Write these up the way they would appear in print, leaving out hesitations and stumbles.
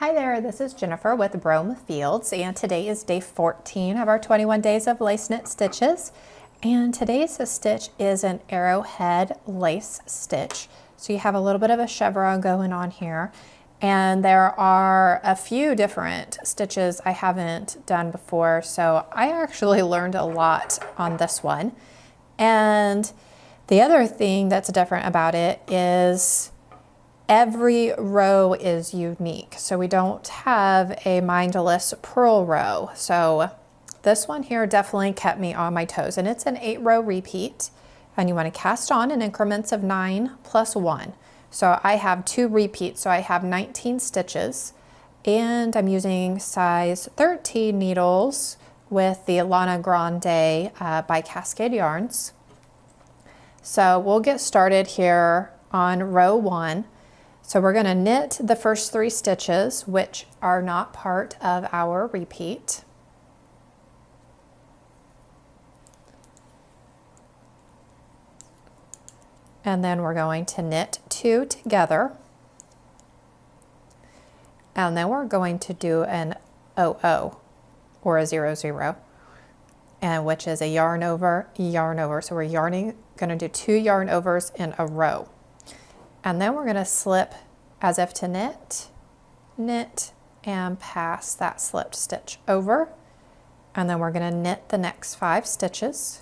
Hi there, this is Jennifer with Brome Fields, and today is day 14 of our 21 days of lace knit stitches. And today's stitch is an arrowhead lace stitch. So you have a little bit of a chevron going on here, and there are a few different stitches I haven't done before, so I actually learned a lot on this one. And the other thing that's different about it is every row is unique. So we don't have a mindless purl row. So this one here definitely kept me on my toes, and it's an 8-row repeat, and you want to cast on in increments of 9 plus 1. So I have 2 repeats, so I have 19 stitches, and I'm using size 13 needles with the Lana Grande by Cascade Yarns. So we'll get started here on row 1. So we're going to knit the first 3 stitches, which are not part of our repeat. And then we're going to knit 2 together. And then we're going to do an 00 or a 00, and which is a yarn over, yarn over. So we're going to do 2 yarn overs in a row. And then we're going to slip as if to knit, knit, and pass that slipped stitch over. And then we're going to knit the next 5 stitches.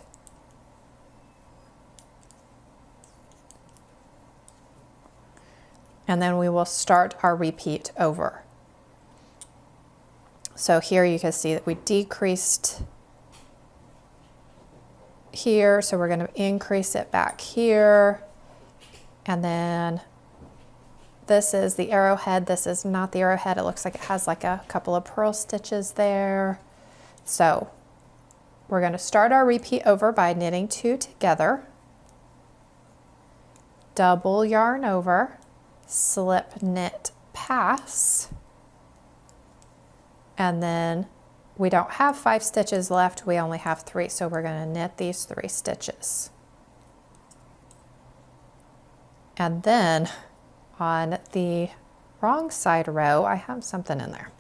And then we will start our repeat over. So here you can see that we decreased here, so we're going to increase it back here. And then this is the arrowhead. This is not the arrowhead. It looks like it has like a couple of purl stitches there. So we're going to start our repeat over by knitting 2 together, double yarn over, slip, knit, pass, and then we don't have 5 stitches left. We only have 3, so we're going to knit these 3 stitches. And then on the wrong side row, I have something in there.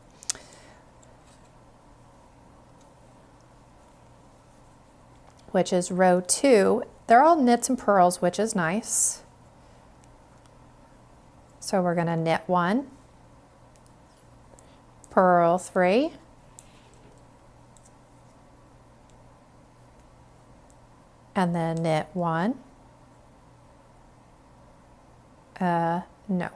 Which is row 2. They're all knits and purls, which is nice. So we're going to knit 1, purl 3, and then knit 1. No.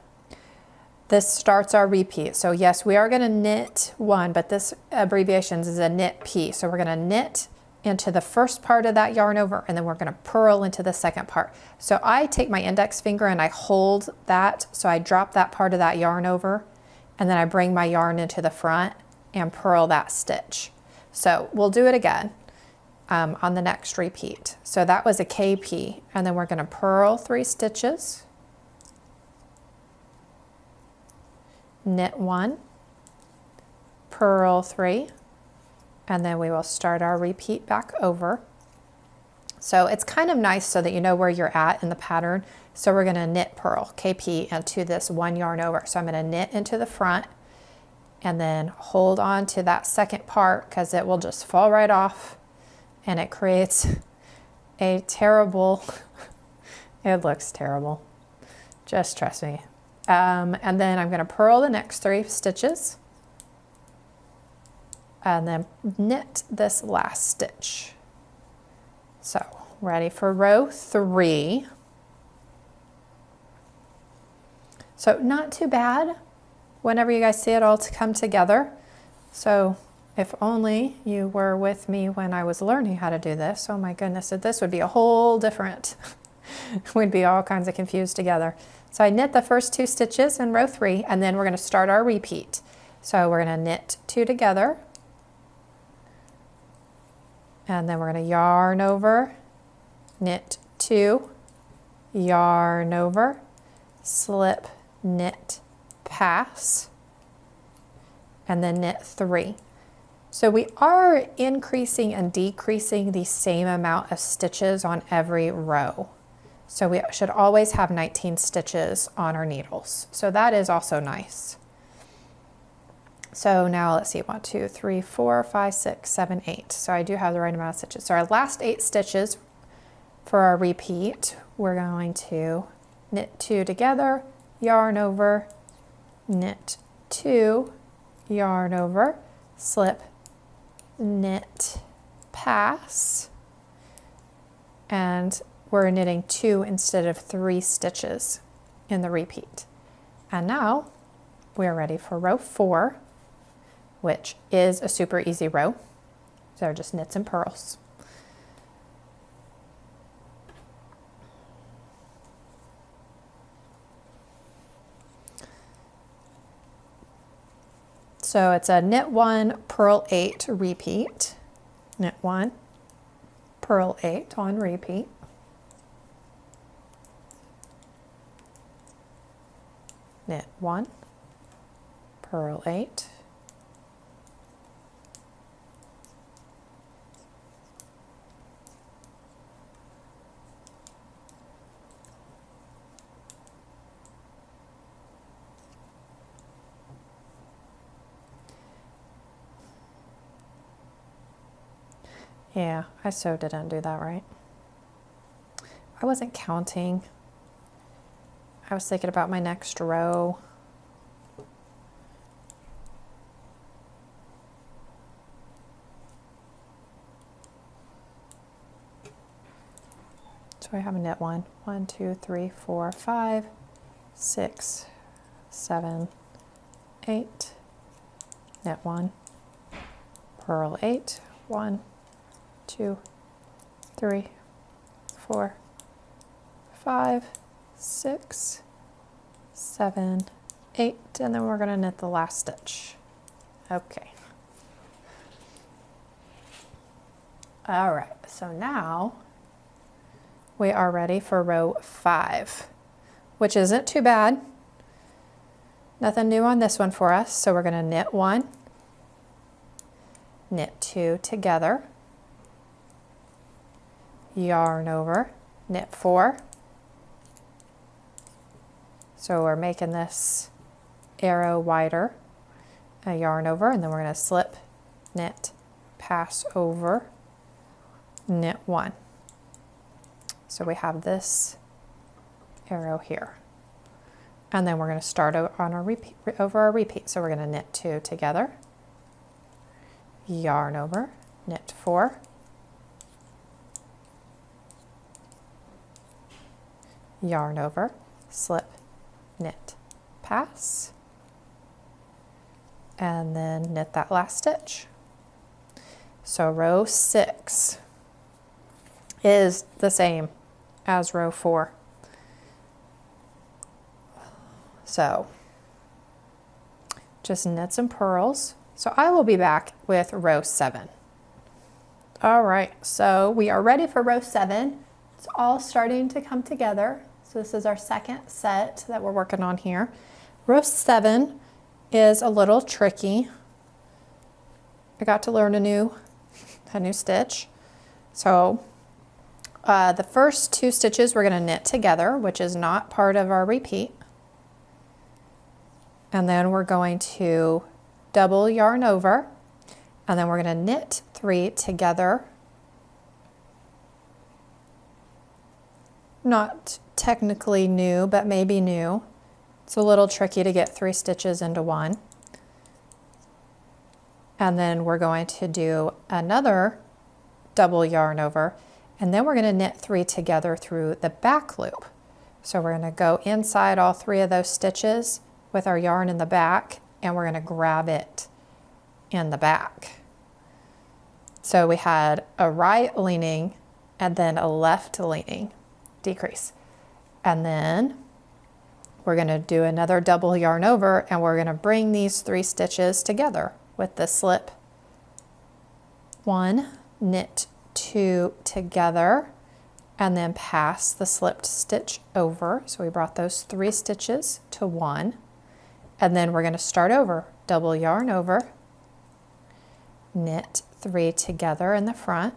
This starts our repeat. So yes, we are going to knit 1, but this abbreviation is a knit P. So we're going to knit into the first part of that yarn over, and then we're going to purl into the second part. So I take my index finger and I hold that, so I drop that part of that yarn over, and then I bring my yarn into the front and purl that stitch. So we'll do it again on the next repeat. So that was a KP, and then we're going to purl 3 stitches, knit 1, purl 3, and then we will start our repeat back over. So it's kind of nice so that you know where you're at in the pattern. So we're going to knit, purl, KP into this 1 yarn over. So I'm going to knit into the front and then hold on to that second part, because it will just fall right off, and it creates a terrible, it looks terrible. Just trust me. And then I'm going to purl the next 3 stitches and then knit this last stitch. So ready for row 3. So not too bad whenever you guys see it all to come together. So if only you were with me when I was learning how to do this. Oh my goodness, this would be a whole different, we'd be all kinds of confused together. So I knit the first 2 stitches in row 3, and then we're going to start our repeat. So we're going to knit 2 together, and then we're going to yarn over, knit 2, yarn over, slip, knit, pass, and then knit 3. So we are increasing and decreasing the same amount of stitches on every row. So we should always have 19 stitches on our needles. So that is also nice. So now let's see, 1, 2, 3, 4, 5, 6, 7, 8. So I do have the right amount of stitches. So our last 8 stitches for our repeat, we're going to knit 2 together, yarn over, knit 2, yarn over, slip, knit, pass, and we're knitting 2 instead of 3 stitches in the repeat. And now we're ready for row 4, which is a super easy row. So they're just knits and purls. So it's a knit 1, purl 8 repeat. Knit 1, purl 8 on repeat. Knit 1, purl 8. Yeah, I so didn't do that right. I wasn't counting. I was thinking about my next row. So I have a knit 1, 1, 2, 3, 4, 5, 6, 7, 8, knit 1, purl 8, 1, 2, 3, 4, 5, 6, 7, 8, and then we're going to knit the last stitch. Okay. All right, so now we are ready for row 5, which isn't too bad. Nothing new on this one for us. So we're going to knit 1, knit 2 together, yarn over, knit 4. So we're making this arrow wider, a yarn over, and then we're going to slip, knit, pass over, knit 1. So we have this arrow here. And then we're going to start on our repeat, over our repeat. So we're going to knit 2 together, yarn over, knit 4, yarn over, slip, knit, pass, and then knit that last stitch. So row 6 is the same as row 4. So just knits and purls. So I will be back with row 7. All right, so we are ready for row 7. It's all starting to come together. So this is our second set that we're working on here. Row 7 is a little tricky. I got to learn a new stitch. So the first 2 stitches we're going to knit together, which is not part of our repeat. And then we're going to double yarn over, and then we're going to knit 3 together. Not technically new, but maybe new. It's a little tricky to get 3 stitches into one. And then we're going to do another double yarn over, and then we're going to knit 3 together through the back loop. So we're going to go inside all 3 of those stitches with our yarn in the back, and we're going to grab it in the back. So we had a right leaning and then a left leaning decrease. And then we're going to do another double yarn over, and we're going to bring these 3 stitches together with the slip 1, knit 2 together, and then pass the slipped stitch over. So we brought those 3 stitches to 1, and then we're going to start over, double yarn over, knit 3 together in the front,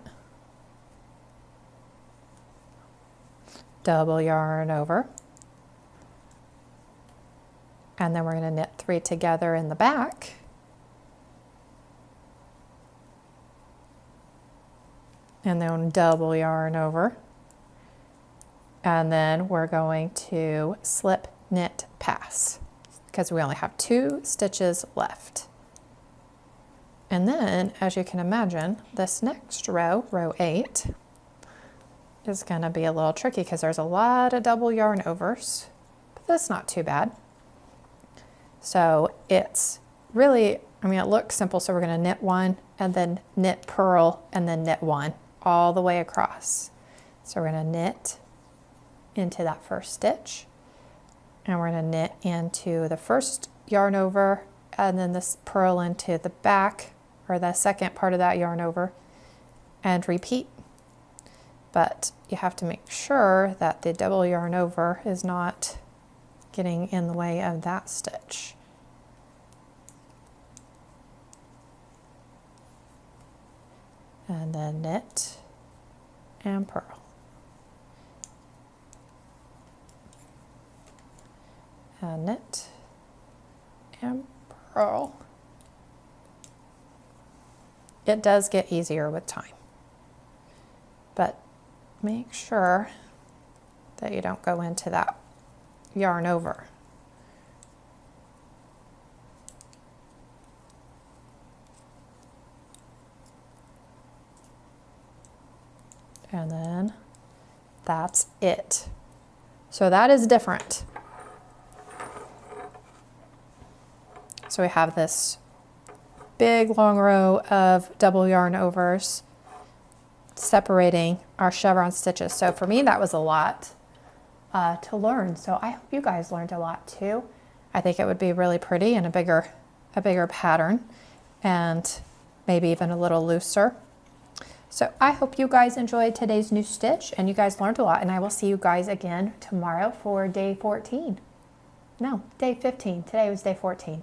double yarn over, and then we're going to knit 3 together in the back, and then double yarn over. And then we're going to slip, knit, pass, because we only have 2 stitches left. And then, as you can imagine, this next row, row 8, is going to be a little tricky because there's a lot of double yarn overs, but that's not too bad. So it's really, I mean, it looks simple. So we're going to knit 1 and then knit, purl, and then knit 1 all the way across. So we're going to knit into that first stitch, and we're going to knit into the first yarn over, and then this purl into the back, or the second part of that yarn over, and repeat. But you have to make sure that the double yarn over is not getting in the way of that stitch. And then knit and purl. And knit and purl. It does get easier with time, but make sure that you don't go into that yarn over. And then that's it. So that is different. So we have this big long row of double yarn overs separating our chevron stitches. So for me, that was a lot to learn. So I hope you guys learned a lot too. I think it would be really pretty and a bigger pattern, and maybe even a little looser. So I hope you guys enjoyed today's new stitch and you guys learned a lot, and I will see you guys again tomorrow for day 14. No, day 15. Today was day 14.